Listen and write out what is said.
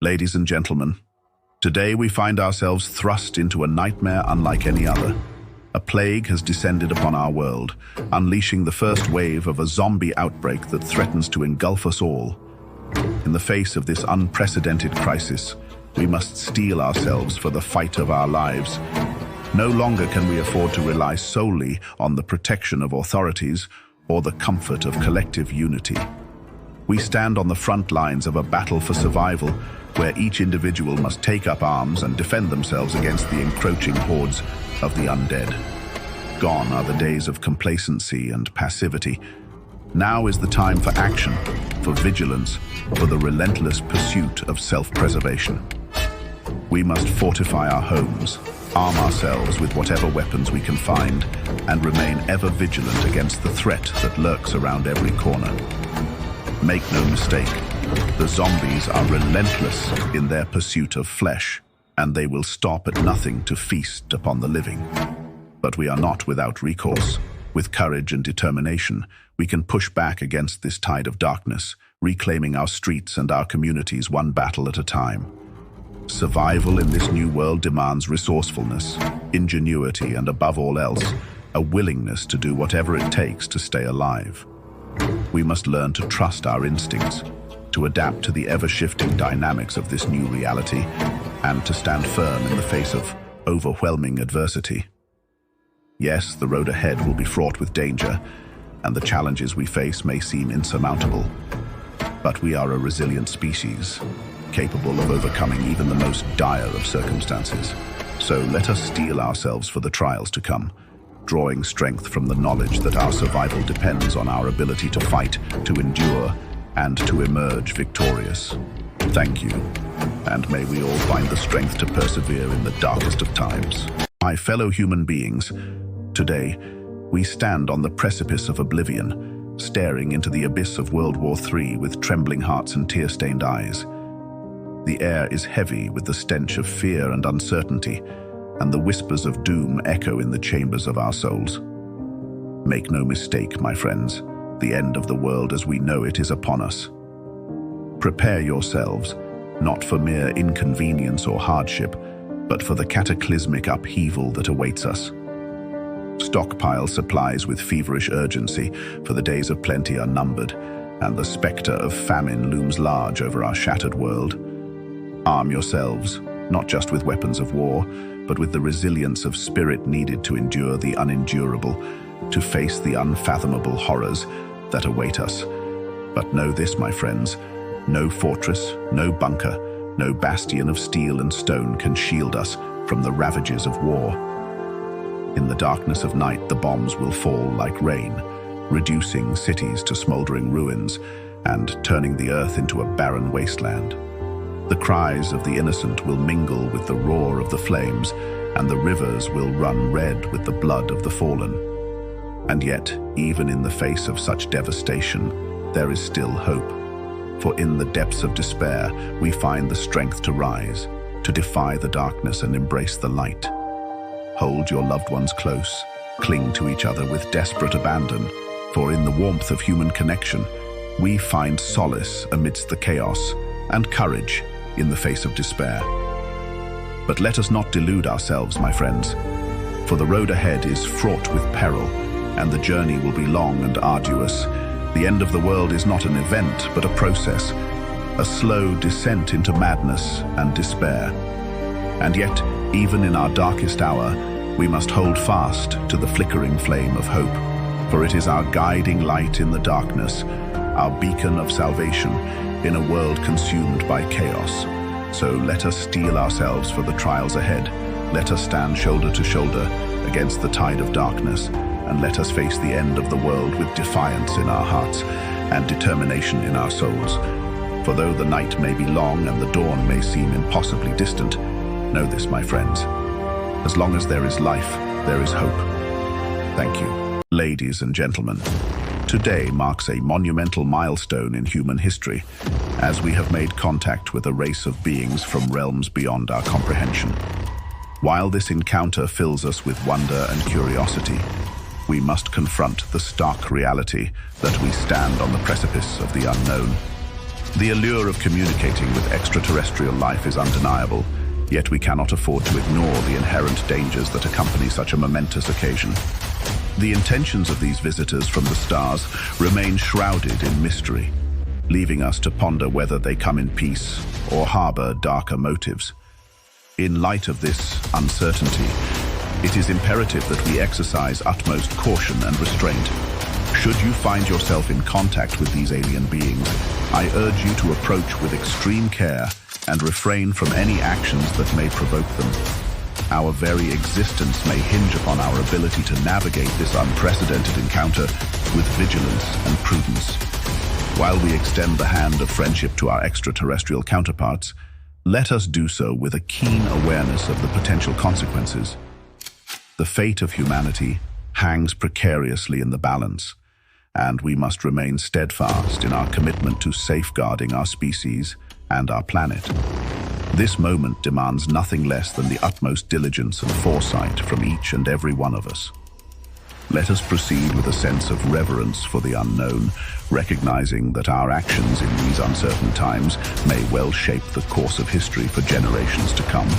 Ladies and gentlemen, today we find ourselves thrust into a nightmare unlike any other. A plague has descended upon our world, unleashing the first wave of a zombie outbreak that threatens to engulf us all. In the face of this unprecedented crisis, we must steel ourselves for the fight of our lives. No longer can we afford to rely solely on the protection of authorities or the comfort of collective unity. We stand on the front lines of a battle for survival, where each individual must take up arms and defend themselves against the encroaching hordes of the undead. Gone are the days of complacency and passivity. Now is the time for action, for vigilance, for the relentless pursuit of self-preservation. We must fortify our homes, arm ourselves with whatever weapons we can find, and remain ever vigilant against the threat that lurks around every corner. Make no mistake, the zombies are relentless in their pursuit of flesh, and they will stop at nothing to feast upon the living. But we are not without recourse. With courage and determination, we can push back against this tide of darkness, reclaiming our streets and our communities one battle at a time. Survival in this new world demands resourcefulness, ingenuity, and above all else, a willingness to do whatever it takes to stay alive. We must learn to trust our instincts, to adapt to the ever-shifting dynamics of this new reality, and to stand firm in the face of overwhelming adversity. Yes, the road ahead will be fraught with danger, and the challenges we face may seem insurmountable. But we are a resilient species, capable of overcoming even the most dire of circumstances. So let us steel ourselves for the trials to come, drawing strength from the knowledge that our survival depends on our ability to fight, to endure, and to emerge victorious. Thank you, and may we all find the strength to persevere in the darkest of times. My fellow human beings, today, we stand on the precipice of oblivion, staring into the abyss of World War III with trembling hearts and tear-stained eyes. The air is heavy with the stench of fear and uncertainty, and the whispers of doom echo in the chambers of our souls. Make no mistake, my friends, the end of the world as we know it is upon us. Prepare yourselves, not for mere inconvenience or hardship, but for the cataclysmic upheaval that awaits us. Stockpile supplies with feverish urgency, for the days of plenty are numbered, and the specter of famine looms large over our shattered world. Arm yourselves, not just with weapons of war, but with the resilience of spirit needed to endure the unendurable, to face the unfathomable horrors that await us. But know this, my friends, no fortress, no bunker, no bastion of steel and stone can shield us from the ravages of war. In the darkness of night, the bombs will fall like rain, reducing cities to smoldering ruins and turning the earth into a barren wasteland. The cries of the innocent will mingle with the roar of the flames, and the rivers will run red with the blood of the fallen. And yet, even in the face of such devastation, there is still hope. For in the depths of despair, we find the strength to rise, to defy the darkness and embrace the light. Hold your loved ones close, cling to each other with desperate abandon, for in the warmth of human connection, we find solace amidst the chaos and courage in the face of despair. But let us not delude ourselves, my friends, for the road ahead is fraught with peril, and the journey will be long and arduous. The end of the world is not an event, but a process, a slow descent into madness and despair. And yet, even in our darkest hour, we must hold fast to the flickering flame of hope, for it is our guiding light in the darkness, our beacon of salvation in a world consumed by chaos. So let us steel ourselves for the trials ahead. Let us stand shoulder to shoulder against the tide of darkness, and let us face the end of the world with defiance in our hearts and determination in our souls. For though the night may be long and the dawn may seem impossibly distant, know this, my friends, as long as there is life, there is hope. Thank you. Ladies and gentlemen, today marks a monumental milestone in human history, as we have made contact with a race of beings from realms beyond our comprehension. While this encounter fills us with wonder and curiosity, we must confront the stark reality that we stand on the precipice of the unknown. The allure of communicating with extraterrestrial life is undeniable, yet we cannot afford to ignore the inherent dangers that accompany such a momentous occasion. The intentions of these visitors from the stars remain shrouded in mystery, leaving us to ponder whether they come in peace or harbor darker motives. In light of this uncertainty, it is imperative that we exercise utmost caution and restraint. Should you find yourself in contact with these alien beings, I urge you to approach with extreme care and refrain from any actions that may provoke them. Our very existence may hinge upon our ability to navigate this unprecedented encounter with vigilance and prudence. While we extend the hand of friendship to our extraterrestrial counterparts, let us do so with a keen awareness of the potential consequences. The fate of humanity hangs precariously in the balance, and we must remain steadfast in our commitment to safeguarding our species and our planet. This moment demands nothing less than the utmost diligence and foresight from each and every one of us. Let us proceed with a sense of reverence for the unknown, recognizing that our actions in these uncertain times may well shape the course of history for generations to come.